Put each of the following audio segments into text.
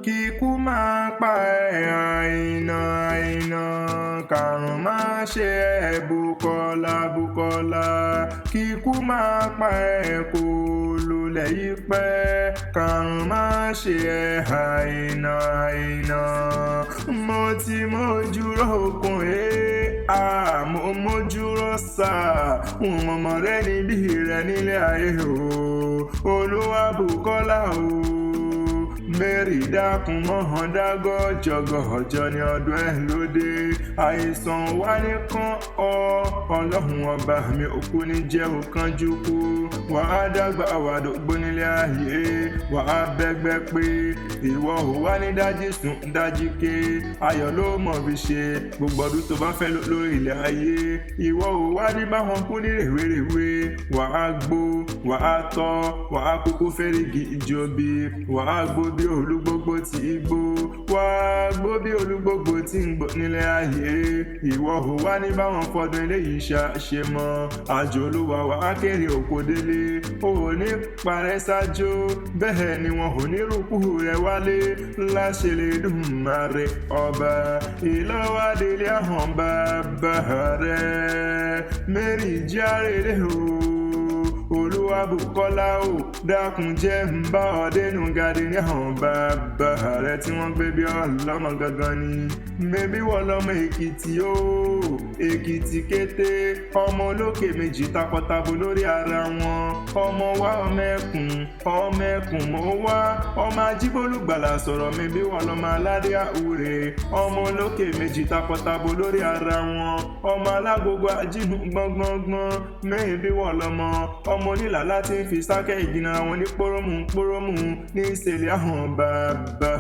kíkú máa pa ẹ́ àìná kàrùn máa ṣe ẹ́ Bùkọ́lá kíkú máa pa ẹ́ kó lulẹ̀ yí pẹ́ kàrùn máa ṣe ẹ́ àìná mo ti mójú ròkun mo mójú rọ́ṣà mọ̀mọ́ rẹ níbí rẹ nílé ayé Olúwa Bùkọ́lá Mary dákun mọ́hàn dágọ́jọ́gọ́jọ́ ní ọdún ẹ̀ lóde àìsàn wá nìkan ọlọ́run ọba mi òkú ní jẹ́ òkanjú kú wàá dàgbà wàdógbó nílé ayé wàá bẹ́gbẹ́ pé ìwọ ò wá ní dájí sùn dájí ké ayọ̀ ló mọ̀ fi ṣe gbogbo ọdún tó bá fẹ́ lórí ilẹ̀ ayé ìwọ ò wá ní báwọn kú ní rèwerèwe wàá gbó wàá tọ́ wàá kúkú fẹ́rìgì ìjọbi wàá gbó bí olúgbógbó tí í gbó wàá gbó bí olúgbógbó tí ń gbó nílẹ̀ ayé ìwọ ò wá ní báwọn fọdún eléyìí ṣe mọ́ àjò olúwa wàá kéré òkò délé ò ní parẹ́ sájò bẹ́ẹ̀ ni wọn ò ní rúkú rẹ̀ wálé láṣẹ lè dùn máa rẹ ọba ìlọ́wádélé àhàn bàbá rẹ̀ Mary járe Olúwa Bùkọ́lá dákun jẹ́ ń bá ọ dénú gàdé ní àwọn bàbá rẹ̀ tí wọ́n gbé bí ọlọ́mọ gangan ni mẹ́bí wọ́n lọ́mọ Èkìtì kété ọmọ olókè méjì takọtabo lórí ara wọn ọmọ wa ọmọ ẹkùn mọ́ wá ọmọ ajíbólúgbàlà sọ̀rọ̀ mẹ́bí wọ́n lọ́mọ aládé àwúre ọmọ olókè méjì takọtabo lórí ara wọn ọmọ alágbogbo ajínú gbọ́ngbọ́ngbọ́n mẹ́bí wọ́n lọ́mọ ọmọ onílà láti fi sákẹ́ ìdínà wọn ní pọ́rọ́mù ní ìṣẹ̀lẹ̀ àwọn bàbá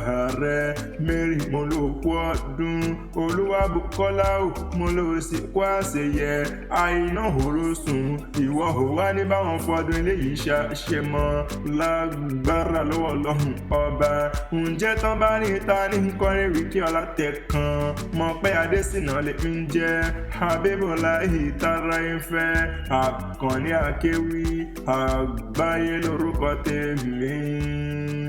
rẹ̀ Mary mo ló kú ọdún Olúwa Bùkọ́lá mo ló sì kú àṣeyẹ àìná òró sùn ìwọ ò wá ní báwọn fọdún eléyìí ṣe mọ́ lágbára lọ́wọ́ Ọlọ́run ọba ǹjẹ́ tán bá ní ta ní kọrin wíkí ọlá tẹ̀kan mọ̀ pé Adésínà lè ń jẹ́ Abímbọ́lá ìtara ìfẹ́ Àkànní Akéwì àgbáyé lórúkọ tèmi.